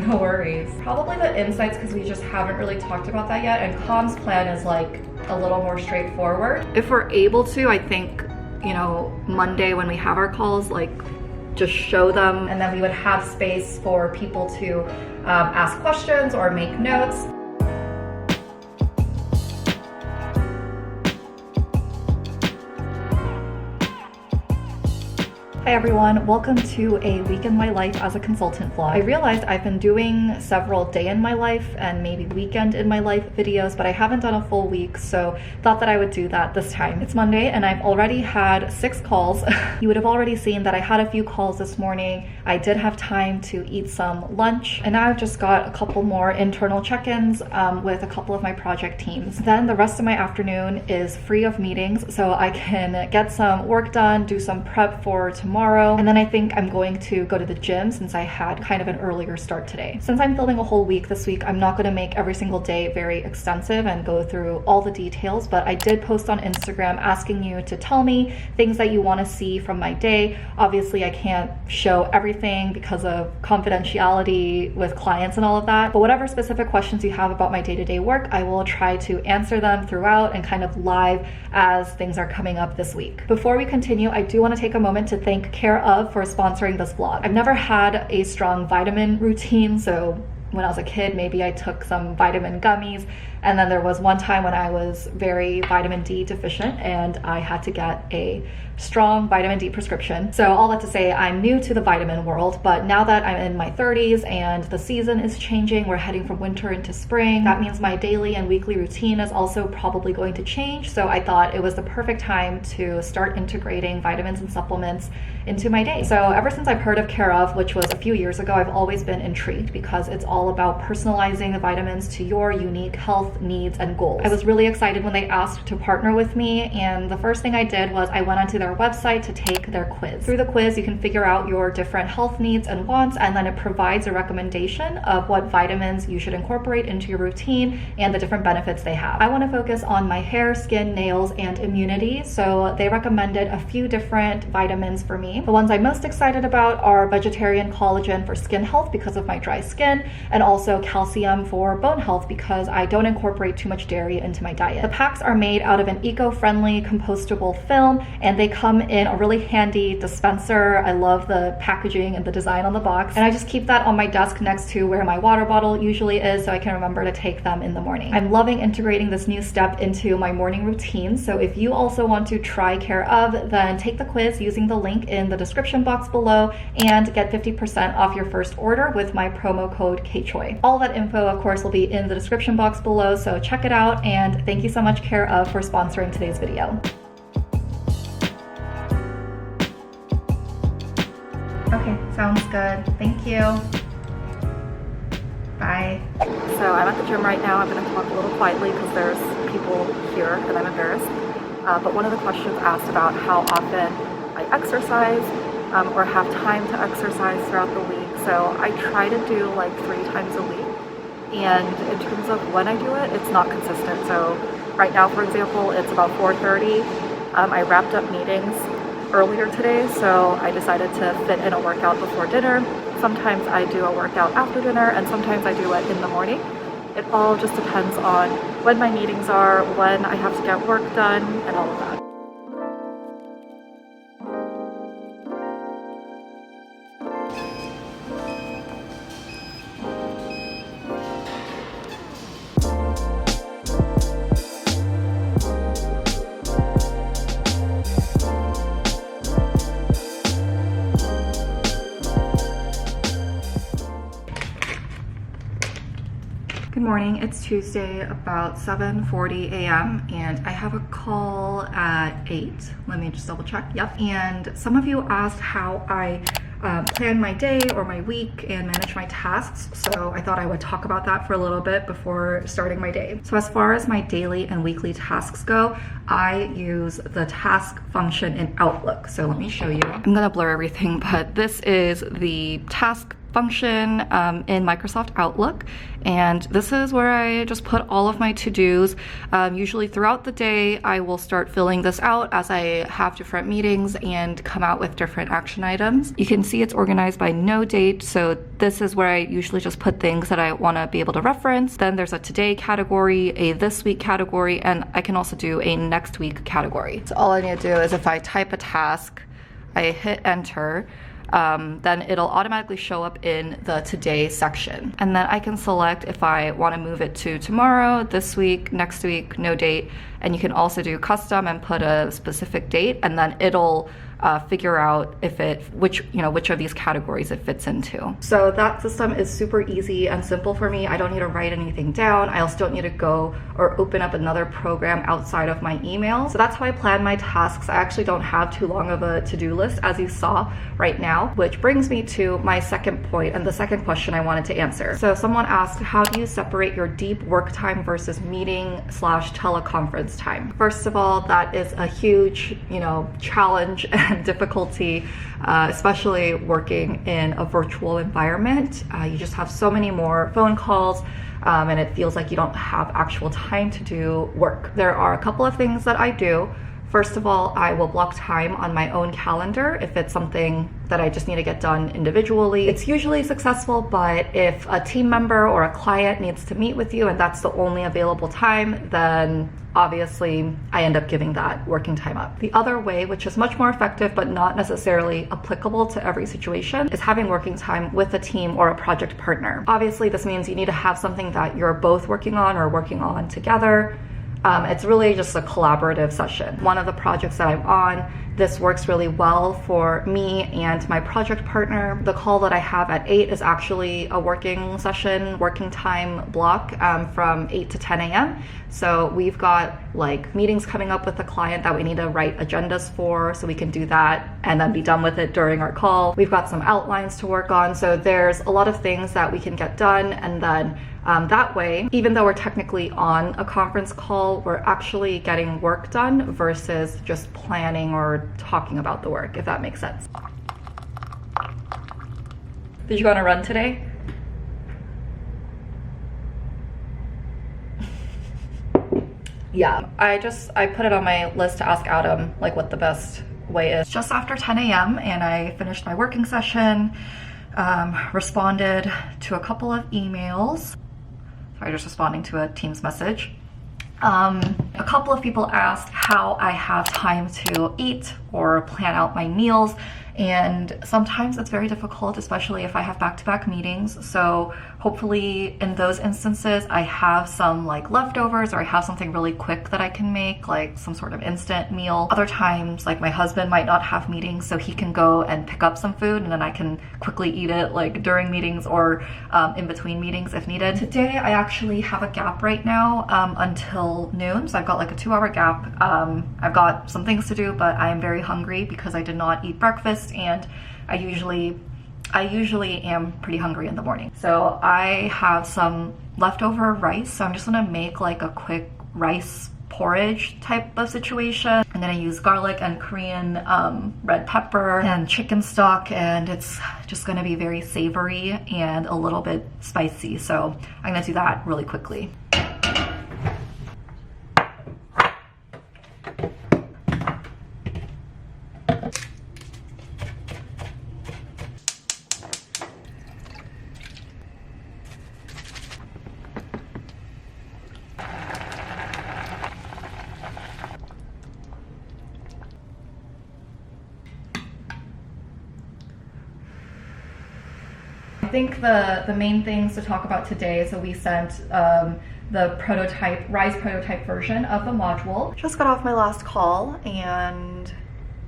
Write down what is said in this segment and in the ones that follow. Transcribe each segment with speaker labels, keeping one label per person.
Speaker 1: No worries. Probably the insights because we just haven't really talked about that yet, and Com's plan is like a little more straightforward. If we're able to, I think, you know, Monday when we have our calls, like just show them, and then we would have space for people to ask questions or make notes. Hi everyone, welcome to a week in my life as a consultant vlog. I realized I've been doing several day in my life and maybe weekend in my life videos, but I haven't done a full week, so thought that I would do that this time. It's Monday and I've already had 6 calls. You would have already seen that I had a few calls this morning. I did have time to eat some lunch, and now I've just got a couple more internal check-ins with a couple of my project teams. Then the rest of my afternoon is free of meetings, so I can get some work done, do some prep for tomorrow, and then I think I'm going to go to the gym since I had kind of an earlier start today. Since I'm filming a whole week this week, I'm not going to make every single day very extensive and go through all the details, but I did post on Instagram asking you to tell me things that you want to see from my day. Obviously, I can't show everything because of confidentiality with clients and all of that, but whatever specific questions you have about my day-to-day work, I will try to answer them throughout and kind of live as things are coming up this week. Before we continue, I do want to take a moment to thank Care of for sponsoring this vlog. I've never had a strong vitamin routine, so when I was a kid, maybe I took some vitamin gummies, and then there was one time when I was very vitamin D deficient and I had to get a strong vitamin D prescription. So all that to say, I'm new to the vitamin world, but now that I'm in my 30s and the season is changing, we're heading from winter into spring, that means my daily and weekly routine is also probably going to change. So I thought it was the perfect time to start integrating vitamins and supplements into my day. So ever since I've heard of Care of, which was a few years ago, I've always been intrigued because it's all about personalizing the vitamins to your unique health needs and goals. I was really excited when they asked to partner with me, and the first thing I did was I went onto their website to take their quiz. Through the quiz, you can figure out your different health needs and wants, and then it provides a recommendation of what vitamins you should incorporate into your routine and the different benefits they have. I want to focus on my hair, skin, nails, and immunity, so they recommended a few different vitamins for me. The ones I'm most excited about are vegetarian collagen for skin health because of my dry skin, and also calcium for bone health because I don't incorporate too much dairy into my diet. The packs are made out of an eco-friendly compostable film, and they come in a really handy dispenser. I love the packaging and the design on the box, and I just keep that on my desk next to where my water bottle usually is so I can remember to take them in the morning. I'm loving integrating this new step into my morning routine, so if you also want to try Care of, then take the quiz using the link in the description box below and get 50% off your first order with my promo code kchoi. All that info, of course, will be in the description box below, so check it out, and thank you so much, Care of, for sponsoring today's video. Okay, sounds good. Thank you. Bye. So I'm at the gym right now. I'm going to talk a little quietly because there's people here and I'm embarrassed. But one of the questions asked about how often I exercise or have time to exercise throughout the week. So I try to do like 3 times a week. And in terms of when I do it, it's not consistent. So right now, for example, it's about 4:30. I wrapped up meetings earlier today, so I decided to fit in a workout before dinner. Sometimes I do a workout after dinner, and sometimes I do it in the morning. It all just depends on when my meetings are, when I have to get work done, and all of that. Good morning, it's Tuesday, about 7:40 a.m. and I have a call at 8. Let me just double check. Yep. And some of you asked how I plan my day or my week and manage my tasks, so I thought I would talk about that for a little bit before starting my day. So as far as my daily and weekly tasks go, I use the task function in Outlook. So let me show you. I'm gonna blur everything, but this is the task function in Microsoft Outlook, and this is where I just put all of my to-dos. Usually throughout the day, I will start filling this out as I have different meetings and come out with different action items. You can see it's organized by no date, so this is where I usually just put things that I want to be able to reference. Then there's a today category, a this week category, and I can also do a next week category. So all I need to do is if I type a task, I hit enter, then it'll automatically show up in the today section. And then I can select if I want to move it to tomorrow, this week, next week, no date. And you can also do custom and put a specific date, and then it'll figure out if which of these categories it fits into. So that system is super easy and simple for me. I don't need to write anything down. I also don't need to go or open up another program outside of my email. So that's how I plan my tasks. I actually don't have too long of a to-do list, as you saw right now, which brings me to my second point and the second question I wanted to answer. So someone asked, how do you separate your deep work time versus meeting/teleconference time? First of all, that is a huge, challenge and difficulty, especially working in a virtual environment. You just have so many more phone calls, and it feels like you don't have actual time to do work. There are a couple of things that I do. First of all, I will block time on my own calendar if it's something that I just need to get done individually. It's usually successful, but if a team member or a client needs to meet with you and that's the only available time, then obviously I end up giving that working time up. The other way, which is much more effective but not necessarily applicable to every situation, is having working time with a team or a project partner. Obviously, this means you need to have something that you're both working on or working on together. It's really just a collaborative session. One of the projects that I'm on, this works really well for me and my project partner. The call that I have at 8 is actually a working session, working time block from 8 to 10 a.m. So we've got meetings coming up with the client that we need to write agendas for, so we can do that and then be done with it during our call. We've got some outlines to work on, so there's a lot of things that we can get done, and then that way, even though we're technically on a conference call, we're actually getting work done versus just planning or talking about the work, if that makes sense. Did you go on a run today? Yeah, I put it on my list to ask Adam what the best way is. Just after 10 a.m. and I finished my working session, responded to a couple of emails. Sorry, just responding to a Teams message. A couple of people asked how I have time to eat or plan out my meals, and sometimes it's very difficult, especially if I have back-to-back meetings. So hopefully in those instances I have some leftovers, or I have something really quick that I can make, some sort of instant meal. Other times my husband might not have meetings, so he can go and pick up some food and then I can quickly eat it during meetings or in between meetings if needed. Today I actually have a gap right now until noon, so I've got a 2-hour gap. I've got some things to do, but I am very hungry because I did not eat breakfast, and I usually am pretty hungry in the morning. So I have some leftover rice, so I'm just gonna make a quick rice porridge type of situation. I'm gonna use garlic and Korean red pepper and chicken stock, and it's just gonna be very savory and a little bit spicy. So I'm gonna do that really quickly. I think the main things to talk about today, so we sent the RISE prototype version of the module. Just got off my last call and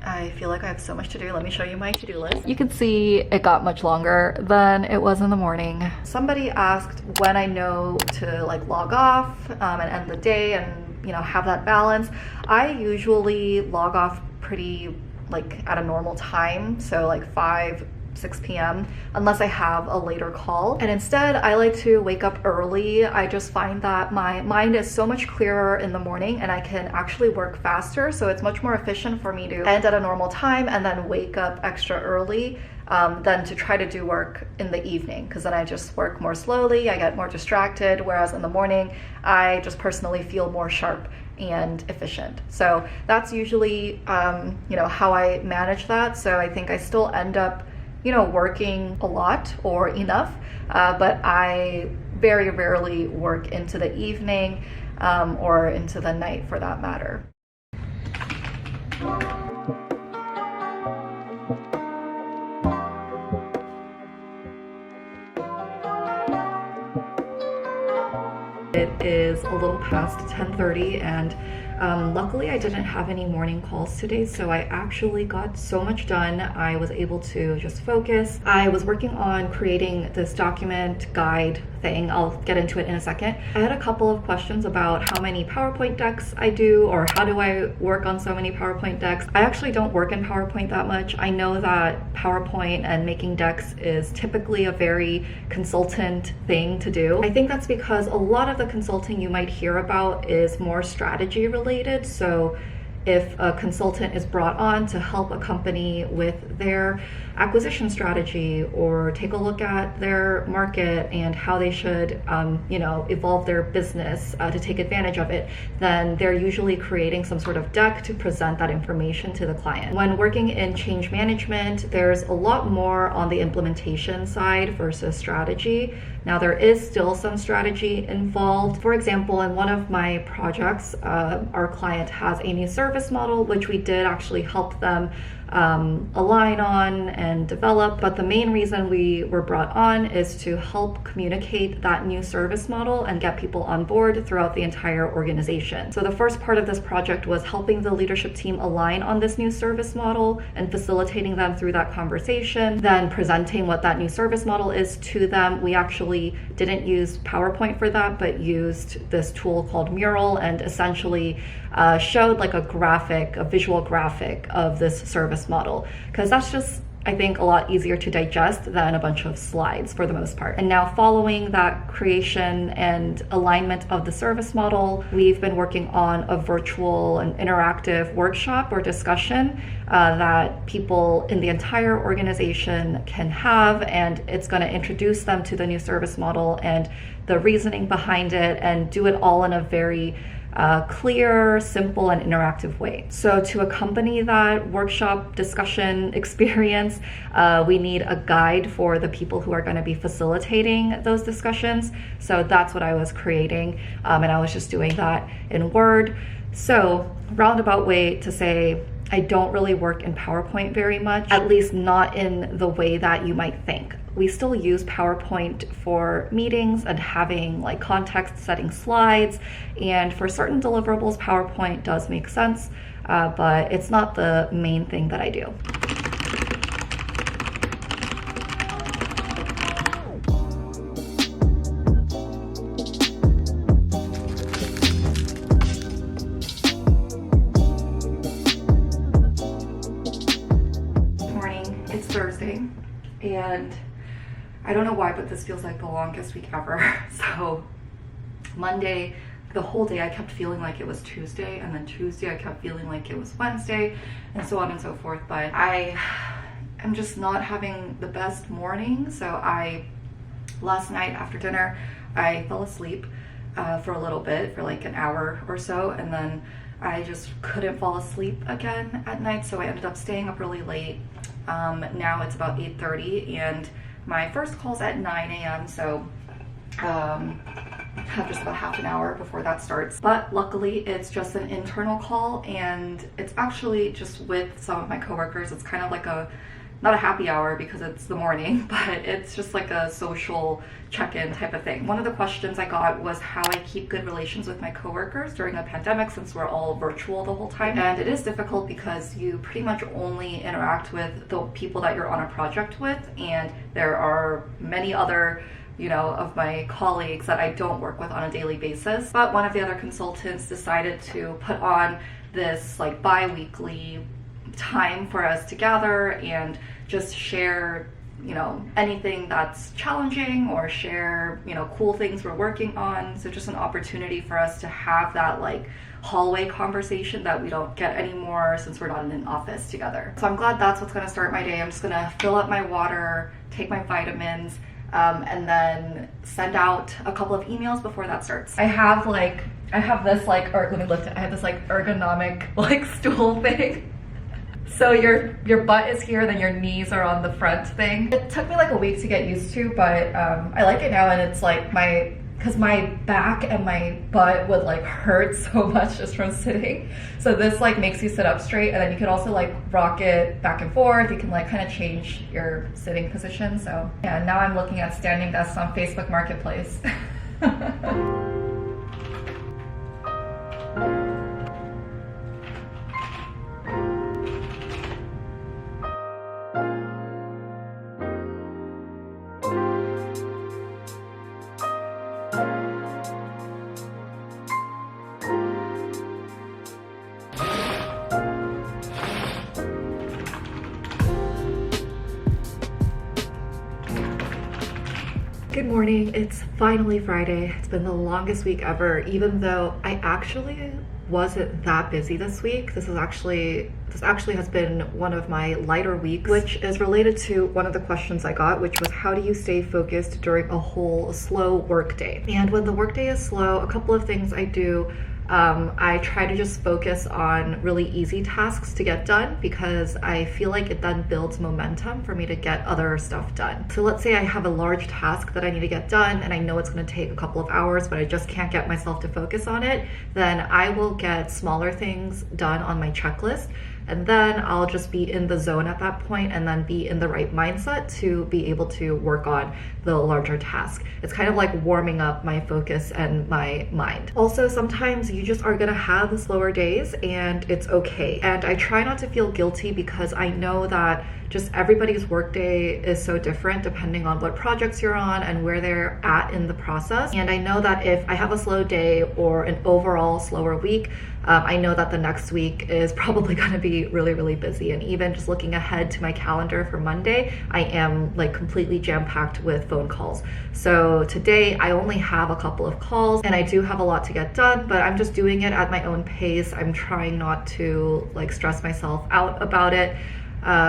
Speaker 1: I feel like I have so much to do. Let me show you my to-do list. You can see it got much longer than it was in the morning. Somebody asked when I know to log off and end the day and have that balance. I usually log off pretty at a normal time, so 5 6 p.m. unless I have a later call. And instead, I like to wake up early. I just find that my mind is so much clearer in the morning and I can actually work faster. So it's much more efficient for me to end at a normal time and then wake up extra early than to try to do work in the evening, because then I just work more slowly, I get more distracted, whereas in the morning, I just personally feel more sharp and efficient. So that's usually, how I manage that. So I think I still end up, working a lot or enough, but I very rarely work into the evening or into the night for that matter. It is a little past 10:30 and luckily I didn't have any morning calls today, so I actually got so much done. I was able to just focus. I was working on creating this document guide thing. I'll get into it in a second. I had a couple of questions about how many PowerPoint decks I do, or how do I work on so many PowerPoint decks. I actually don't work in PowerPoint that much. I know that PowerPoint and making decks is typically a very consultant thing to do. I think that's because a lot of the consulting you might hear about is more strategy related. So if a consultant is brought on to help a company with their acquisition strategy or take a look at their market and how they should evolve their business to take advantage of it, then they're usually creating some sort of deck to present that information to the client. When working in change management, there's a lot more on the implementation side versus strategy. Now, there is still some strategy involved. For example, in one of my projects, our client has a new service model, which we did actually help them align on and develop. But the main reason we were brought on is to help communicate that new service model and get people on board throughout the entire organization. So the first part of this project was helping the leadership team align on this new service model and facilitating them through that conversation, then presenting what that new service model is to them. We actually didn't use PowerPoint for that, but used this tool called Mural and essentially showed like a visual graphic of this service model, because that's just, I think, a lot easier to digest than a bunch of slides for the most part. And now, following that creation and alignment of the service model, we've been working on a virtual and interactive workshop or discussion that people in the entire organization can have, and it's going to introduce them to the new service model and the reasoning behind it, and do it all in a very clear, simple, and interactive way. So to accompany that workshop discussion experience, we need a guide for the people who are going to be facilitating those discussions. So that's what I was creating, and I was just doing that in Word. So roundabout way to say, I don't really work in PowerPoint very much, at least not in the way that you might think. We still use PowerPoint for meetings and having like context setting slides. And for certain deliverables, PowerPoint does make sense, but it's not the main thing that I do. Morning, it's Thursday, and I don't know why, but this feels like the longest week ever. So Monday, the whole day I kept feeling like it was Tuesday, and then Tuesday I kept feeling like it was Wednesday, and so on and so forth. But I am just not having the best morning. So last night after dinner, I fell asleep for a little bit, for like an hour or so, and then I just couldn't fall asleep again at night, so I ended up staying up really late. Now it's about 8:30, and my first call's at 9 a.m., so have just about half an hour before that starts. But luckily, it's just an internal call, and it's actually just with some of my coworkers. It's kind of like not a happy hour because it's the morning, but it's just like a social check-in type of thing. One of the questions I got was how I keep good relations with my coworkers during the pandemic, since we're all virtual the whole time. And it is difficult because you pretty much only interact with the people that you're on a project with, and there are many other of my colleagues that I don't work with on a daily basis. But one of the other consultants decided to put on this like bi-weekly time for us to gather and just share anything that's challenging or share, cool things we're working on. So just an opportunity for us to have that like hallway conversation that we don't get anymore since we're not in an office together. So I'm glad that's what's gonna start my day. I'm just gonna fill up my water, take my vitamins, and then send out a couple of emails before that starts. I have this like, or let me lift it. I have this like ergonomic like stool thing. So your butt is here, then your knees are on the front thing. It took me like a week to get used to, but I like it now, and it's like because my back and my butt would like hurt so much just from sitting. So this like makes you sit up straight, and then you can also like rock it back and forth. You can like kind of change your sitting position. So yeah, now I'm looking at standing desks on Facebook Marketplace. Good morning. It's finally Friday. It's been the longest week ever, even though I actually wasn't that busy this week. This actually has been one of my lighter weeks, which is related to one of the questions I got, which was how do you stay focused during a whole slow work day? And when the workday is slow, a couple of things I do. I try to just focus on really easy tasks to get done, because I feel like it then builds momentum for me to get other stuff done. So let's say I have a large task that I need to get done and I know it's going to take a couple of hours, but I just can't get myself to focus on it. Then I will get smaller things done on my checklist, and then I'll just be in the zone at that point and then be in the right mindset to be able to work on the larger task. It's kind of like warming up my focus and my mind. Also, sometimes you just are gonna have the slower days, and it's okay. And I try not to feel guilty, because I know that just everybody's workday is so different depending on what projects you're on and where they're at in the process. And I know that if I have a slow day or an overall slower week, I know that the next week is probably going to be really, really busy. And even just looking ahead to my calendar for Monday, I am like completely jam-packed with phone calls. So today I only have a couple of calls, and I do have a lot to get done, but I'm just doing it at my own pace. I'm trying not to like stress myself out about it.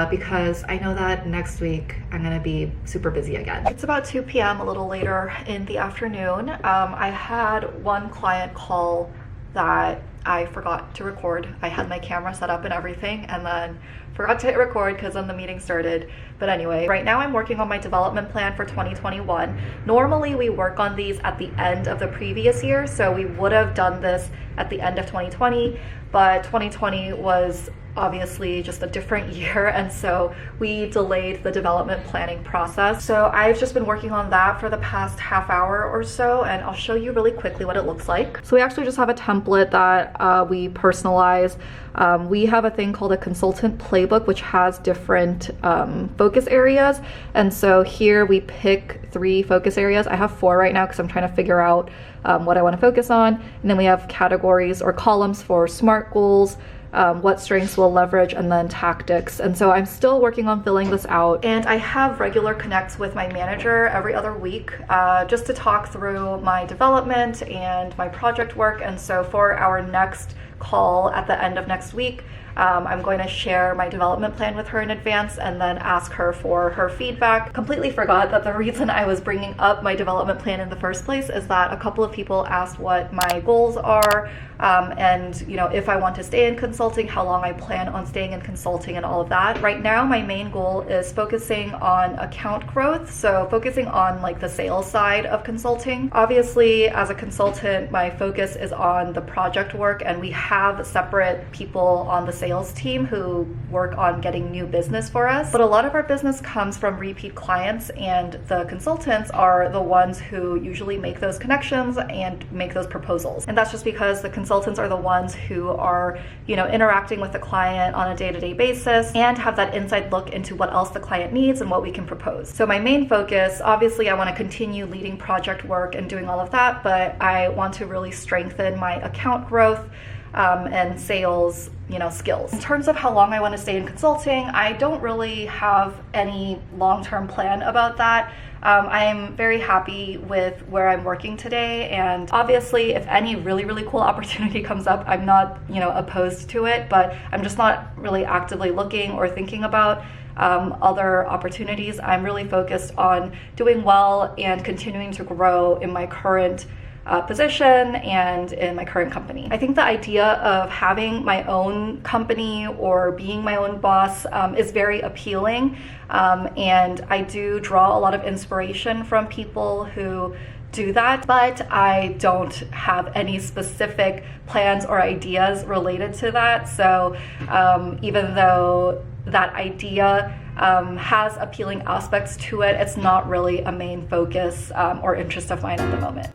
Speaker 1: Because I know that next week I'm gonna be super busy again. It's about 2 p.m., a little later in the afternoon. I had one client call that I forgot to record. I had my camera set up and everything, and then forgot to hit record because then the meeting started. But anyway, right now I'm working on my development plan for 2021. Normally we work on these at the end of the previous year, so we would have done this at the end of 2020, but 2020 was obviously just a different year, and so we delayed the development planning process. So I've just been working on that for the past half hour or so, and I'll show you really quickly what it looks like. So we actually just have a template that we personalize. We have a thing called a consultant playbook, which has different focus areas, and so here we pick 3 focus areas. I have 4 right now because I'm trying to figure out what I want to focus on, and then we have categories or columns for SMART goals, what strengths we'll leverage, and then tactics. And so I'm still working on filling this out, and I have regular connects with my manager every other week just to talk through my development and my project work. And so for our next call at the end of next week, I'm going to share my development plan with her in advance and then ask her for her feedback. Completely forgot that the reason I was bringing up my development plan in the first place is that a couple of people asked what my goals are, and if I want to stay in consulting, how long I plan on staying in consulting, and all of that. Right now my main goal is focusing on account growth, so focusing on like the sales side of consulting. Obviously, as a consultant, my focus is on the project work, and we have separate people on the sales team who work on getting new business for us. But a lot of our business comes from repeat clients, and the consultants are the ones who usually make those connections and make those proposals. And that's just because the consultants are the ones who are, interacting with the client on a day-to-day basis and have that inside look into what else the client needs and what we can propose. So my main focus, obviously I want to continue leading project work and doing all of that, but I want to really strengthen my account growth. and sales, skills. In terms of how long I want to stay in consulting, I don't really have any long-term plan about that. I'm very happy with where I'm working today, and obviously if any really cool opportunity comes up, I'm not opposed to it, but I'm just not really actively looking or thinking about other opportunities. I'm really focused on doing well and continuing to grow in my current position and in my current company. I think the idea of having my own company or being my own boss is very appealing, and I do draw a lot of inspiration from people who do that, but I don't have any specific plans or ideas related to that. So even though that idea has appealing aspects to it, it's not really a main focus or interest of mine at the moment.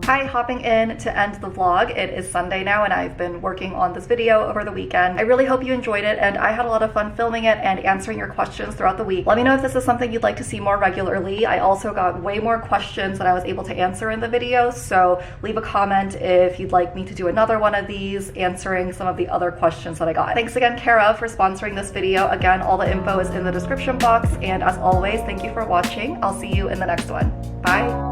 Speaker 1: Hi, hopping in to end the vlog. It is Sunday now and I've been working on this video over the weekend. I really hope you enjoyed it, and I had a lot of fun filming it and answering your questions throughout the week. Let me know if this is something you'd like to see more regularly. I also got way more questions than I was able to answer in the video, so leave a comment if you'd like me to do another one of these answering some of the other questions that I got. Thanks again, Kara, for sponsoring this video. Again, all the info is in the description box, and as always, thank you for watching. I'll see you in the next one. Bye!